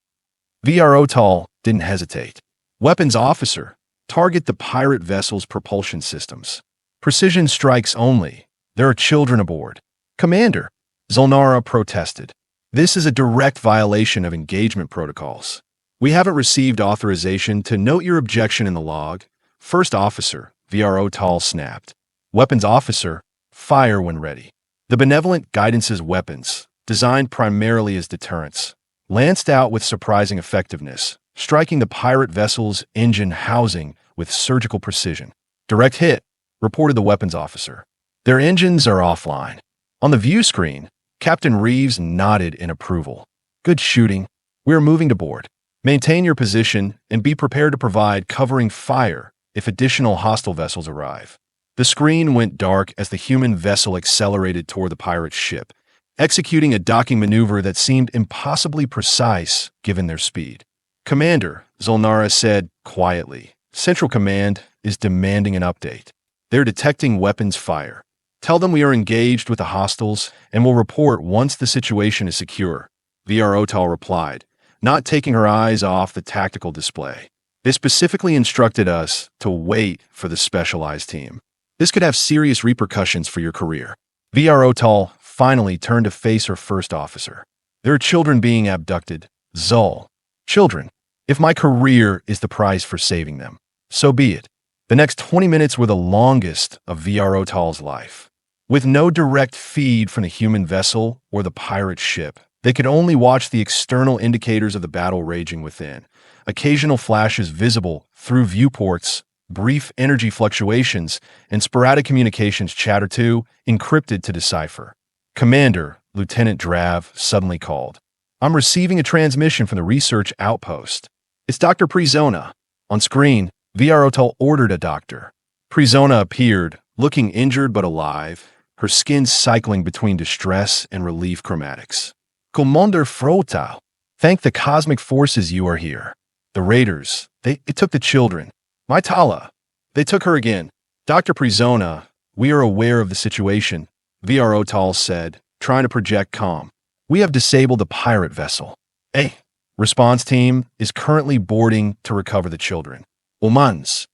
Vro'taal didn't hesitate. Weapons Officer, target the pirate vessel's propulsion systems. Precision strikes only. There are children aboard. Commander, Zulnara protested. This is a direct violation of engagement protocols. We haven't received authorization to note your objection in the log. First Officer, Vro'taal snapped. Weapons Officer, fire when ready. The benevolent Guidance's weapons, designed primarily as deterrents, lanced out with surprising effectiveness, striking the pirate vessel's engine housing with surgical precision. Direct hit, reported the weapons officer. Their engines are offline. On the view screen, Captain Reeves nodded in approval. Good shooting. We are moving to board. Maintain your position and be prepared to provide covering fire if additional hostile vessels arrive. The screen went dark as the human vessel accelerated toward the pirate ship, executing a docking maneuver that seemed impossibly precise given their speed. Commander, Zulnara said quietly, Central Command is demanding an update. They're detecting weapons fire. Tell them we are engaged with the hostiles and will report once the situation is secure, Vro'taal replied, not taking her eyes off the tactical display. They specifically instructed us to wait for the specialized team. This could have serious repercussions for your career. Vro'taal finally turned to face her first officer. There are children being abducted. Zul. Children. If my career is the price for saving them, so be it. The next 20 minutes were the longest of Vro'taal's life. With no direct feed from the human vessel or the pirate ship, they could only watch the external indicators of the battle raging within. Occasional flashes visible through viewports, brief energy fluctuations, and sporadic communications chatter to, encrypted to decipher. Commander, Lieutenant Drav suddenly called. I'm receiving a transmission from the research outpost. It's Dr. Prizona. On screen, Vro'taal ordered a doctor. Prizona appeared, looking injured but alive, her skin cycling between distress and relief chromatics. Commander Vro'taal, thank the cosmic forces you are here. The raiders, they took the children. My Tala, they took her again. Dr. Prizona, we are aware of the situation, Vro'taal said, trying to project calm. We have disabled the pirate vessel. Response team is currently boarding to recover the children. Humans.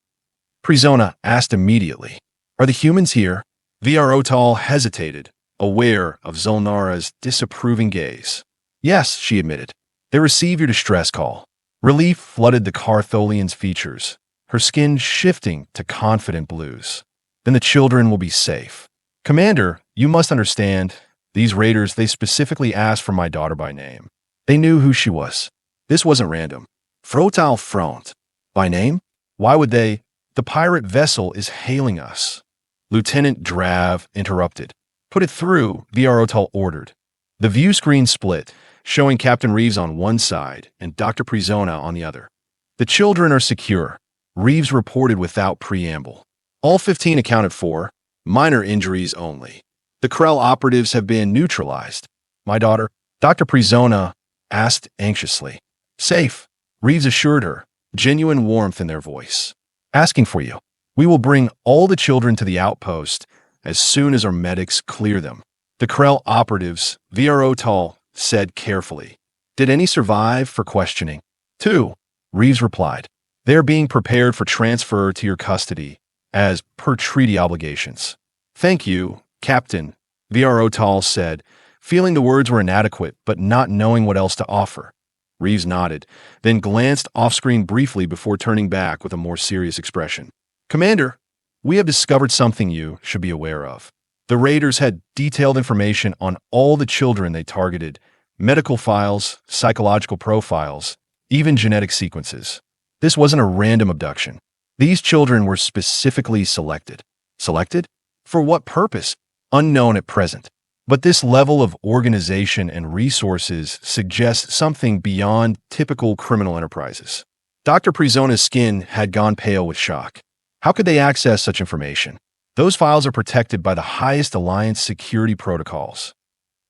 Prizona asked immediately. Are the humans here? Vro'taal hesitated, aware of Zulnara's disapproving gaze. Yes, she admitted. They received your distress call. Relief flooded the Cartholian's features, her skin shifting to confident blues. Then the children will be safe. Commander, you must understand, these raiders, they specifically asked for my daughter by name. They knew who she was. This wasn't random. Vro'taal frowned. By name? Why would they? The pirate vessel is hailing us. Lieutenant Drav interrupted. Put it through, Vro'taal ordered. The view screen split, showing Captain Reeves on one side and Dr. Prizona on the other. The children are secure, Reeves reported without preamble. All 15 accounted for, minor injuries only. The Krell operatives have been neutralized. My daughter, Dr. Prizona, asked anxiously. Safe, Reeves assured her, genuine warmth in their voice. Asking for you. We will bring all the children to the outpost as soon as our medics clear them. The Krell operatives, Vro'taal said carefully. Did any survive for questioning? 2, Reeves replied. They are being prepared for transfer to your custody, as per treaty obligations. Thank you, Captain, Vro'taal said, feeling the words were inadequate but not knowing what else to offer. Reeves nodded, then glanced off-screen briefly before turning back with a more serious expression. Commander, we have discovered something you should be aware of. The raiders had detailed information on all the children they targeted, medical files, psychological profiles, even genetic sequences. This wasn't a random abduction. These children were specifically selected. Selected? For what purpose? Unknown at present. But this level of organization and resources suggests something beyond typical criminal enterprises. Dr. Prizona's skin had gone pale with shock. How could they access such information? Those files are protected by the highest Alliance security protocols.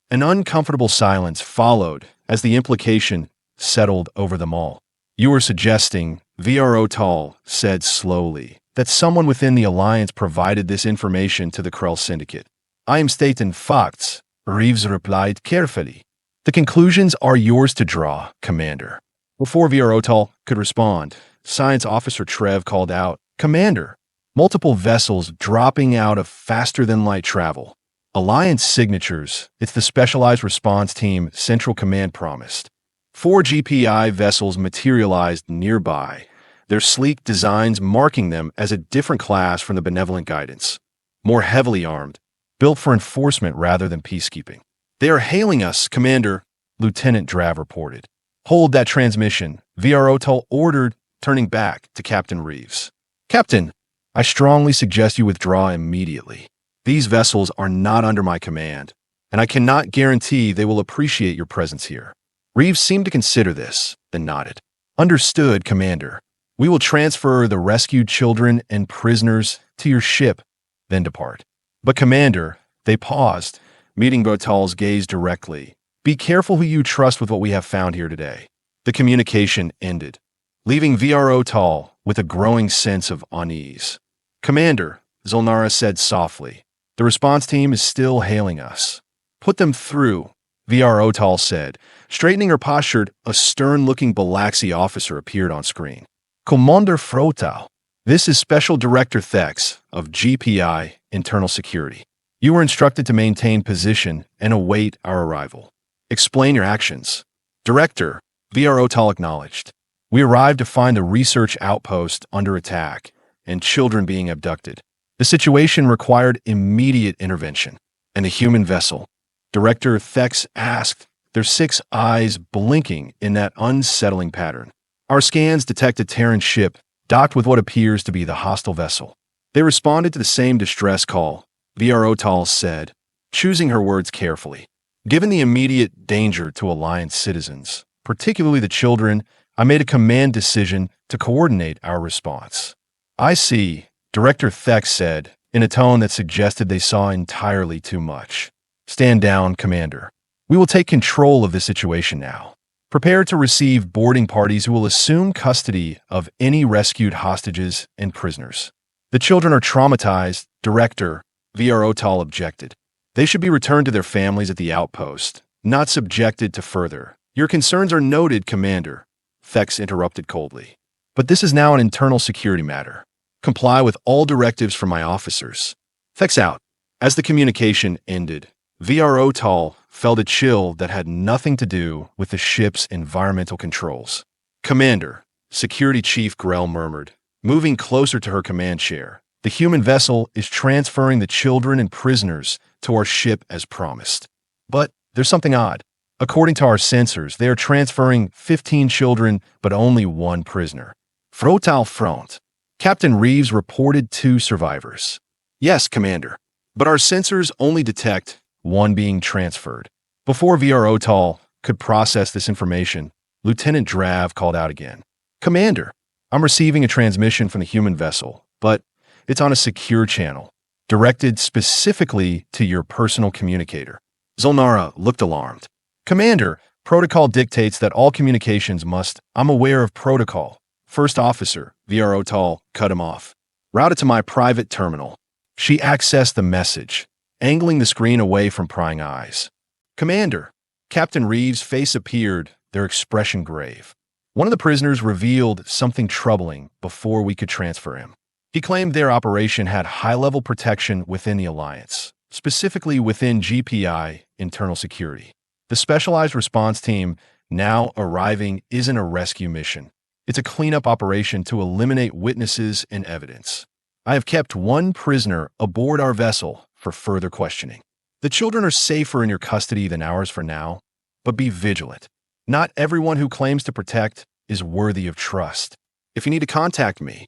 An uncomfortable silence followed as the implication settled over them all. You are suggesting, Vro'taal said slowly, that someone within the Alliance provided this information to the Krell Syndicate. I am stating facts, Reeves replied carefully. The conclusions are yours to draw, Commander. Before Vro'taal could respond, Science Officer Trev called out, Commander, multiple vessels dropping out of faster-than-light travel. Alliance signatures, it's the Specialized Response Team Central Command promised. 4 GPI vessels materialized nearby, their sleek designs marking them as a different class from the Benevolent Guidance. More heavily armed, built for enforcement rather than peacekeeping. They are hailing us, Commander, Lieutenant Drav reported. Hold that transmission, Vro'taal ordered, turning back to Captain Reeves. Captain, I strongly suggest you withdraw immediately. These vessels are not under my command, and I cannot guarantee they will appreciate your presence here. Reeves seemed to consider this, then nodded. Understood, Commander. We will transfer the rescued children and prisoners to your ship, then depart. But Commander, they paused, meeting Vro'taal's gaze directly. Be careful who you trust with what we have found here today. The communication ended, leaving Vro'taal with a growing sense of unease. Commander, Zolnara said softly, the response team is still hailing us. Put them through, Vro'taal said. Straightening her posture, a stern-looking Balaxi officer appeared on screen. Commander Vro'taal, this is Special Director Thex of GPI Internal Security. You were instructed to maintain position and await our arrival. Explain your actions. Director, Vro'taal acknowledged. We arrived to find the research outpost under attack and children being abducted. The situation required immediate intervention. And a human vessel. Director Thex asked, their 6 eyes blinking in that unsettling pattern. Our scans detect a Terran ship docked with what appears to be the hostile vessel. They responded to the same distress call, Vro'taal said, choosing her words carefully. Given the immediate danger to Alliance citizens, particularly the children, I made a command decision to coordinate our response. I see, Director Thex said, in a tone that suggested they saw entirely too much. Stand down, Commander. We will take control of the situation now. Prepare to receive boarding parties who will assume custody of any rescued hostages and prisoners. The children are traumatized, Director, Vro'taal objected. They should be returned to their families at the outpost, not subjected to further. Your concerns are noted, Commander, Thex interrupted coldly. But this is now an internal security matter. Comply with all directives from my officers. Thex out. As the communication ended, Vro'taal felt a chill that had nothing to do with the ship's environmental controls. Commander, Security Chief Grell murmured, moving closer to her command chair. The human vessel is transferring the children and prisoners to our ship as promised. But there's something odd. According to our sensors, they are transferring 15 children, but only one prisoner. Vro'taal frowned. Captain Reeves reported 2 survivors. Yes, Commander, but our sensors only detect one being transferred. Before Vro'taal could process this information, Lieutenant Drav called out again. Commander, I'm receiving a transmission from the human vessel, but it's on a secure channel, directed specifically to your personal communicator. Zolnara looked alarmed. Commander, protocol dictates that all communications must— I'm aware of protocol. First Officer, Vro'taal, cut him off. Routed to my private terminal. She accessed the message, angling the screen away from prying eyes. Commander, Captain Reeves' face appeared, their expression grave. One of the prisoners revealed something troubling before we could transfer him. He claimed their operation had high-level protection within the Alliance, specifically within GPI internal security. The specialized response team now arriving isn't a rescue mission. It's a cleanup operation to eliminate witnesses and evidence. I have kept one prisoner aboard our vessel for further questioning. The children are safer in your custody than ours for now, but be vigilant. Not everyone who claims to protect is worthy of trust. If you need to contact me—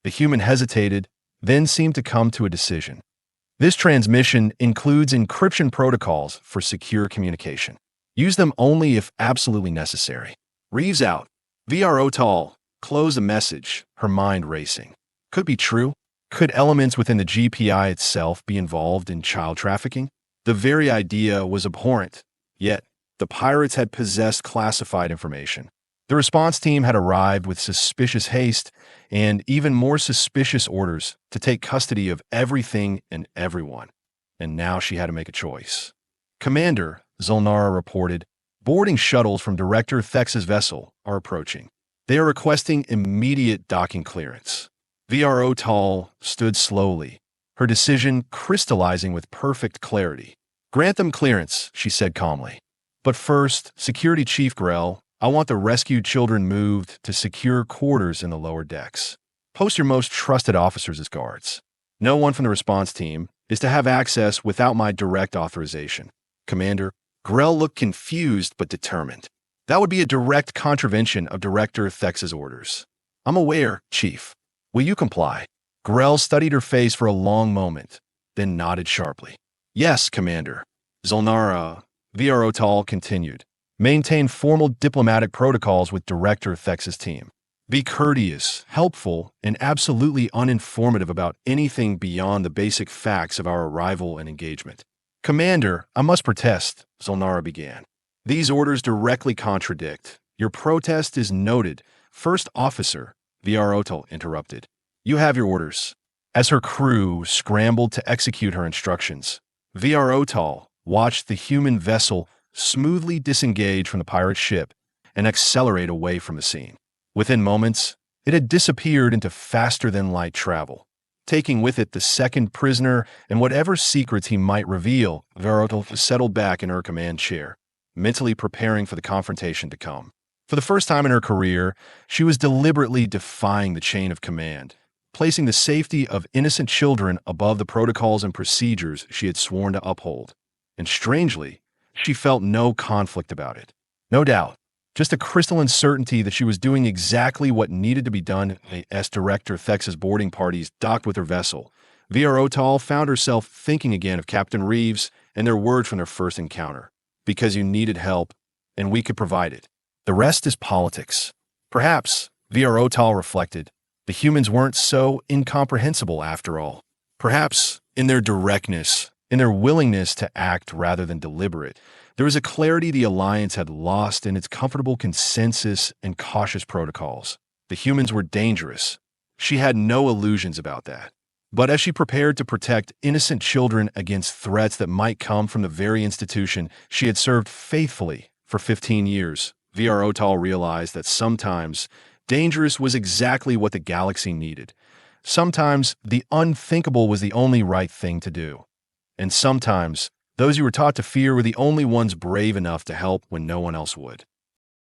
The human hesitated, then seemed to come to a decision. This transmission includes encryption protocols for secure communication. Use them only if absolutely necessary. Reeves out. Vro'taal closed the message, her mind racing. Could be true. Could elements within the GPI itself be involved in child trafficking? The very idea was abhorrent, yet the pirates had possessed classified information. The response team had arrived with suspicious haste and even more suspicious orders to take custody of everything and everyone. And now she had to make a choice. Commander, Zolnara reported, boarding shuttles from Director Thex's vessel are approaching. They are requesting immediate docking clearance. Vro'taal stood slowly, her decision crystallizing with perfect clarity. Grant them clearance, she said calmly. But first, Security Chief Grell, I want the rescued children moved to secure quarters in the lower decks. Post your most trusted officers as guards. No one from the response team is to have access without my direct authorization. Commander, Grell looked confused but determined. That would be a direct contravention of Director Thex's orders. I'm aware, Chief. Will you comply? Grell studied her face for a long moment, then nodded sharply. Yes, Commander. Zolnara, Vro'taal continued. Maintain formal diplomatic protocols with Director Thex's team. Be courteous, helpful, and absolutely uninformative about anything beyond the basic facts of our arrival and engagement. Commander, I must protest, Zolnara began. These orders directly contradict. Your protest is noted. First Officer, Vro'taal interrupted. You have your orders. As her crew scrambled to execute her instructions, Vro'taal watched the human vessel smoothly disengage from the pirate ship and accelerate away from the scene. Within moments, it had disappeared into faster-than-light travel, taking with it the second prisoner and whatever secrets he might reveal. Vro'taal settled back in her command chair, mentally preparing for the confrontation to come. For the first time in her career, she was deliberately defying the chain of command, placing the safety of innocent children above the protocols and procedures she had sworn to uphold. And strangely, she felt no conflict about it. No doubt, just a crystalline certainty that she was doing exactly what needed to be done as Director Thex's boarding parties docked with her vessel. Vro'taal found herself thinking again of Captain Reeves and their word from their first encounter. Because you needed help, and we could provide it. The rest is politics. Perhaps, Vro'taal reflected, the humans weren't so incomprehensible after all. Perhaps, in their directness, in their willingness to act rather than deliberate, there was a clarity the Alliance had lost in its comfortable consensus and cautious protocols. The humans were dangerous. She had no illusions about that. But as she prepared to protect innocent children against threats that might come from the very institution she had served faithfully for 15 years, Vro'taal realized that sometimes dangerous was exactly what the galaxy needed. Sometimes the unthinkable was the only right thing to do. And sometimes those you were taught to fear were the only ones brave enough to help when no one else would.